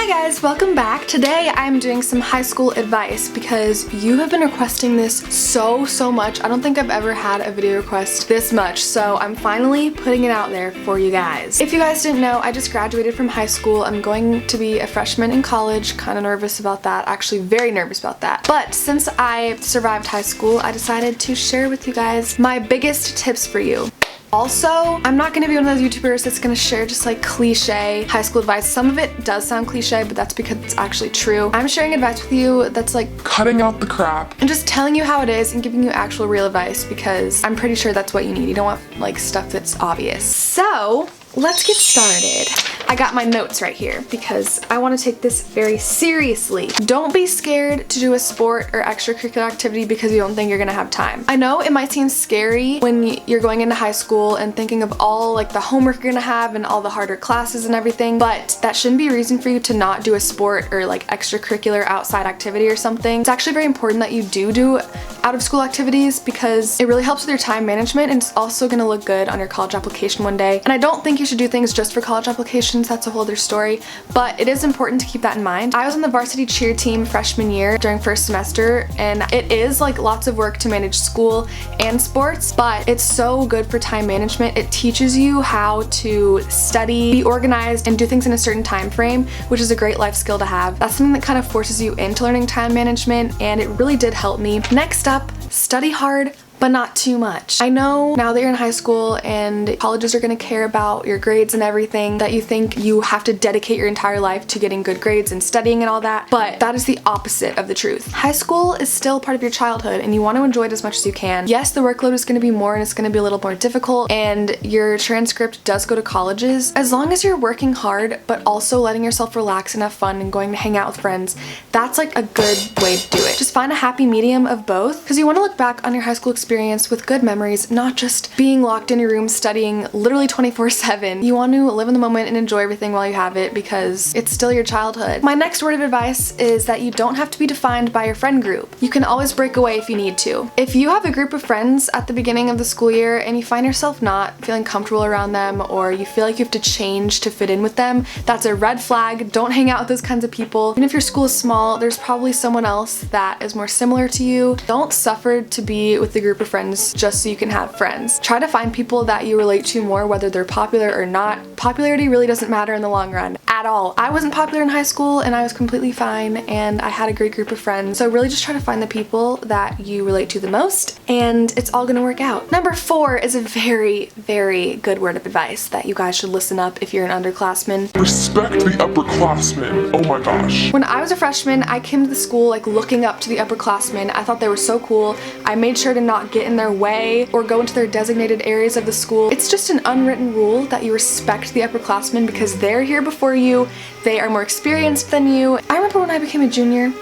Hi guys, welcome back. Today I'm doing some high school advice because you have been requesting this so much. I don't think I've ever had a video request this much, so I'm finally putting it out there for you guys. If you guys didn't know, I just graduated from high school. I'm going to be a freshman in college. Kind of nervous about that, actually very nervous about that. But since I survived high school, I decided to share with you guys my biggest tips for you. Also, I'm not going to be one of those YouTubers that's going to share just like cliche high school advice. Some of it does sound cliche, but that's because it's actually true. I'm sharing advice with you that's like cutting out the crap and just telling you how it is and giving you actual real advice because I'm pretty sure that's what you need. You don't want like stuff that's obvious. So let's get started. I got my notes right here because I want to take this very seriously. Don't be scared to do a sport or extracurricular activity because you don't think you're gonna have time. I know it might seem scary when you're going into high school and thinking of all like the homework you're gonna have and all the harder classes and everything, but that shouldn't be a reason for you to not do a sport or like extracurricular outside activity or something. It's actually very important that you do out of school activities because it really helps with your time management and it's also gonna look good on your college application one day. And I don't think you should do things just for college applications, that's a whole other story, but it is important to keep that in mind. I was on the varsity cheer team freshman year during first semester, and it is like lots of work to manage school and sports, but it's so good for time management. It teaches you how to study, be organized, and do things in a certain time frame, which is a great life skill to have. That's something that kind of forces you into learning time management, and it really did help me. Next up, study hard, but not too much. I know now that you're in high school and colleges are gonna care about your grades and everything, that you think you have to dedicate your entire life to getting good grades and studying and all that, but that is the opposite of the truth. High school is still part of your childhood and you want to enjoy it as much as you can. Yes, the workload is gonna be more and it's gonna be a little more difficult and your transcript does go to colleges. As long as you're working hard, but also letting yourself relax and have fun and going to hang out with friends, that's like a good way to do it. Just find a happy medium of both because you want to look back on your high school experience with good memories, not just being locked in your room studying literally 24/7. You want to live in the moment and enjoy everything while you have it because it's still your childhood. My next word of advice is that you don't have to be defined by your friend group. You can always break away if you need to. If you have a group of friends at the beginning of the school year and you find yourself not feeling comfortable around them or you feel like you have to change to fit in with them, that's a red flag. Don't hang out with those kinds of people. Even if your school is small, there's probably someone else that is more similar to you. Don't suffer to be with the group of friends just so you can have friends. Try to find people that you relate to more, whether they're popular or not. Popularity really doesn't matter in the long run at all. I wasn't popular in high school and I was completely fine and I had a great group of friends. So really just try to find the people that you relate to the most and it's all gonna work out. Number 4 is a very good word of advice that you guys should listen up if you're an underclassman. Respect the upperclassmen. Oh my gosh. When I was a freshman, I came to the school like looking up to the upperclassmen. I thought they were so cool. I made sure to not get in their way or go into their designated areas of the school. It's just an unwritten rule that you respect the upperclassmen because they're here before you. They are more experienced than you. I remember when I became a junior,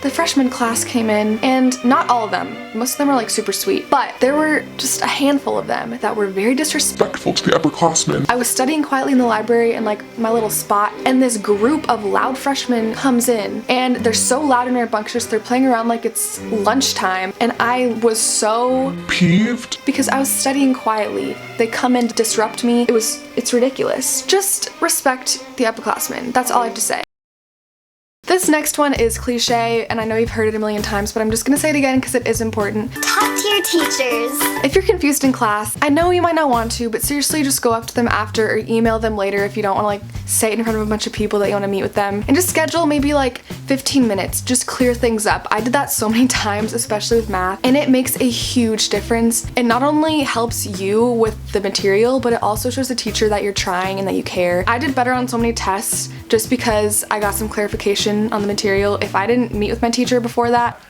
the freshman class came in and not all of them, most of them are like super sweet, but there were just a handful of them that were very disrespectful to the upperclassmen. I was studying quietly in the library in like my little spot and this group of loud freshmen comes in and they're so loud and rambunctious, they're playing around like it's lunchtime and I was so peeved because I was studying quietly. They come in to disrupt me. It's ridiculous. Just respect the upperclassmen. That's all I have to say. This next one is cliche, and I know you've heard it a million times, but I'm just gonna say it again because it is important. Talk to your teachers. If you're confused in class, I know you might not want to, but seriously just go up to them after or email them later if you don't want to like say it in front of a bunch of people that you want to meet with them. And just schedule maybe like 15 minutes, just clear things up. I did that so many times, especially with math, and it makes a huge difference. It not only helps you with the material, but it also shows the teacher that you're trying and that you care. I did better on so many tests just because I got some clarification on the material. If I didn't meet with my teacher before that,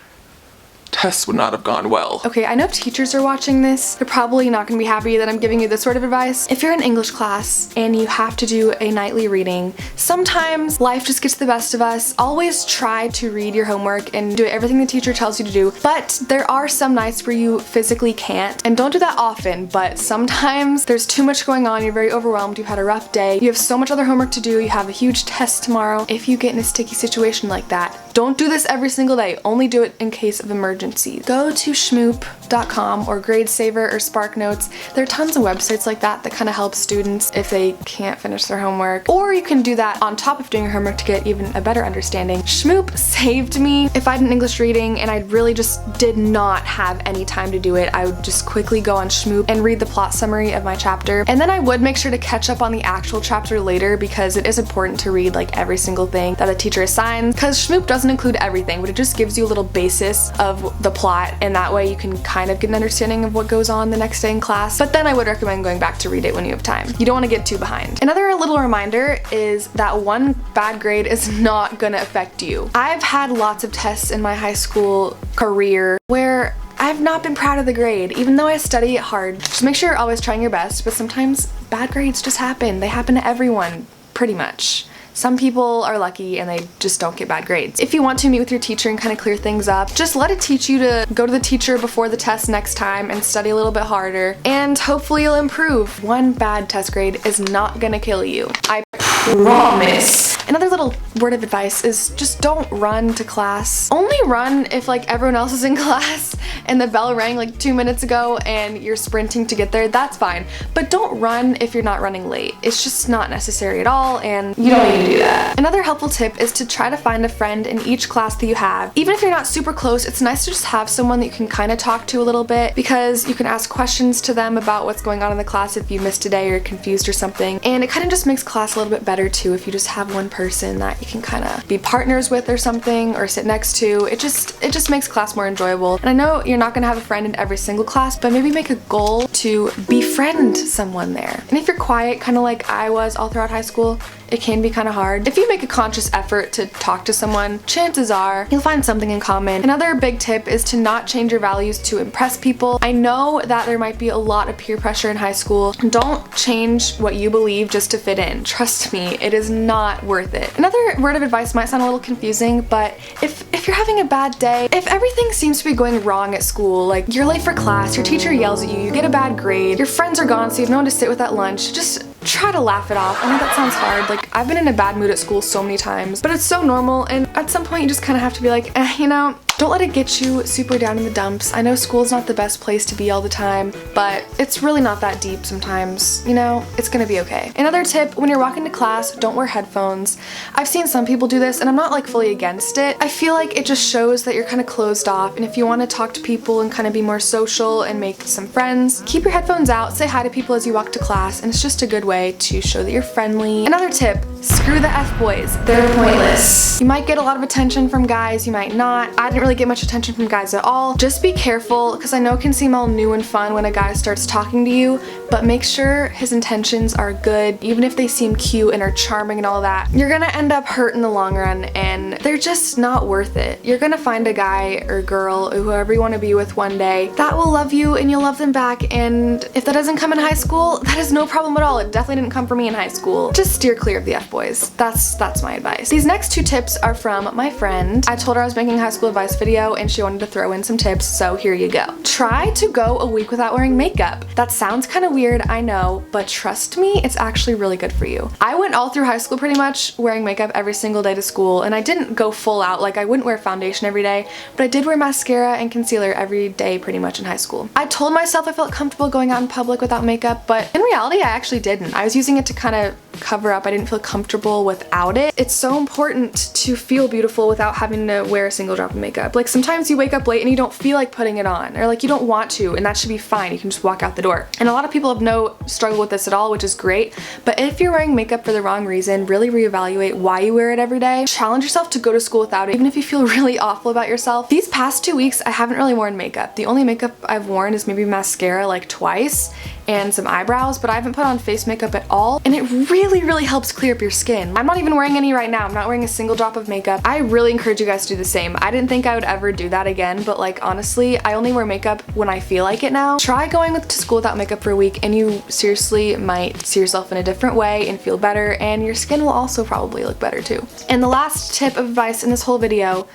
tests would not have gone well. Okay, I know if teachers are watching this, they're probably not gonna be happy that I'm giving you this sort of advice. If you're in English class and you have to do a nightly reading, sometimes life just gets the best of us. Always try to read your homework and do everything the teacher tells you to do, but there are some nights where you physically can't, and don't do that often, but sometimes there's too much going on, you're very overwhelmed, you've had a rough day, you have so much other homework to do, you have a huge test tomorrow. If you get in a sticky situation like that, Don't do this every single day. Only do it in case of emergencies. Go to schmoop.com or GradeSaver or SparkNotes. There are tons of websites like that kind of help students if they can't finish their homework. Or you can do that on top of doing your homework to get even a better understanding. Schmoop saved me. If I had an English reading and I really just did not have any time to do it, I would just quickly go on Schmoop and read the plot summary of my chapter. And then I would make sure to catch up on the actual chapter later, because it is important to read like every single thing that a teacher assigns, because Schmoop doesn't include everything, but it just gives you a little basis of the plot, and that way you can kind of get an understanding of what goes on the next day in class. But then I would recommend going back to read it when you have time. You don't want to get too behind. Another little reminder is that one bad grade is not gonna affect you. I've had lots of tests in my high school career where I've not been proud of the grade, even though I study it hard. Just make sure you're always trying your best, but sometimes bad grades just happen. They happen to everyone, pretty much. Some people are lucky and they just don't get bad grades. If you want to meet with your teacher and kind of clear things up, just let it teach you to go to the teacher before the test next time and study a little bit harder, and hopefully you'll improve. One bad test grade is not gonna kill you. I promise. Another little word of advice is just don't run to class. Only run if like everyone else is in class and the bell rang like 2 minutes ago and you're sprinting to get there, that's fine. But don't run if you're not running late. It's just not necessary at all, and you don't need to do that. Another helpful tip is to try to find a friend in each class that you have. Even if you're not super close, it's nice to just have someone that you can kind of talk to a little bit, because you can ask questions to them about what's going on in the class if you missed a day or you're confused or something. And it kind of just makes class a little bit better too if you just have one person that you can kind of be partners with or something, or sit next to. It just makes class more enjoyable. And I know you're not gonna have a friend in every single class, but maybe make a goal to befriend someone there. And if you're quiet, kind of like I was all throughout high school, it can be kind of hard. If you make a conscious effort to talk to someone, chances are you'll find something in common. Another big tip is to not change your values to impress people. I know that there might be a lot of peer pressure in high school. Don't change what you believe just to fit in. Trust me, it is not worth it. Another word of advice might sound a little confusing, but if you're having a bad day, if everything seems to be going wrong at school, like you're late for class, your teacher yells at you, you get a bad grade, your friends are gone so you have no one to sit with at lunch, just try to laugh it off. I know that sounds hard. Like, I've been in a bad mood at school so many times, but it's so normal, and at some point you just kind of have to be like, you know, don't let it get you super down in the dumps. I know school's not the best place to be all the time, but it's really not that deep sometimes. You know, it's gonna be okay. Another tip, when you're walking to class, don't wear headphones. I've seen some people do this, and I'm not like fully against it. I feel like it just shows that you're kind of closed off, and if you want to talk to people and kind of be more social and make some friends, keep your headphones out, say hi to people as you walk to class, and it's just a good way to show that you're friendly. Another tip, screw the F-boys. They're pointless. You might get a lot of attention from guys, you might not. I didn't really get much attention from guys at all. Just be careful, because I know it can seem all new and fun when a guy starts talking to you, but make sure his intentions are good. Even if they seem cute and are charming and all that, you're gonna end up hurt in the long run, and they're just not worth it. You're gonna find a guy or girl or whoever you want to be with one day that will love you and you'll love them back, and if that doesn't come in high school, that is no problem at all. It definitely didn't come for me in high school. Just steer clear of the F-boys. That's my advice. These next two tips are from my friend. I told her I was making a high school advice video and she wanted to throw in some tips, so here you go. Try to go a week without wearing makeup. That sounds kind of weird, I know, but trust me, it's actually really good for you. I went all through high school pretty much wearing makeup every single day to school, and I didn't go full out, like I wouldn't wear foundation every day, but I did wear mascara and concealer every day pretty much in high school. I told myself I felt comfortable going out in public without makeup, but in reality I actually didn't. I was using it to kind of cover up. I didn't feel comfortable without it. It's so important to feel beautiful without having to wear a single drop of makeup. Like sometimes you wake up late and you don't feel like putting it on, or like you don't want to, and that should be fine. You can just walk out the door. And a lot of people have no struggle with this at all, which is great. But if you're wearing makeup for the wrong reason, really reevaluate why you wear it every day. Challenge yourself to go to school without it, even if you feel really awful about yourself. These past 2 weeks, I haven't really worn makeup. The only makeup I've worn is maybe mascara like twice and some eyebrows, but I haven't put on face makeup at all, and it really helps clear up your skin. I'm not even wearing any right now. I'm not wearing a single drop of makeup. I really encourage you guys to do the same. I didn't think I would ever do that again, but like honestly, I only wear makeup when I feel like it now. Try going to school without makeup for a week and you seriously might see yourself in a different way and feel better, and your skin will also probably look better too. And the last tip of advice in this whole video,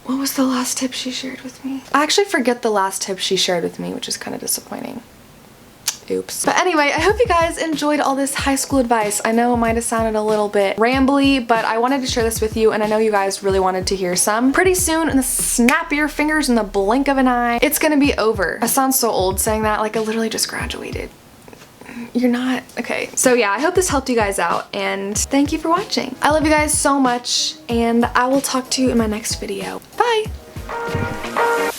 what was the last tip she shared with me? I actually forget the last tip she shared with me, which is kind of disappointing. Oops. But anyway, I hope you guys enjoyed all this high school advice. I know it might have sounded a little bit rambly, but I wanted to share this with you, and I know you guys really wanted to hear some. Pretty soon, in the snap of your fingers, in the blink of an eye, it's gonna be over. I sound so old saying that, like I literally just graduated. You're not. Okay. So yeah, I hope this helped you guys out, and thank you for watching. I love you guys so much, and I will talk to you in my next video. Bye!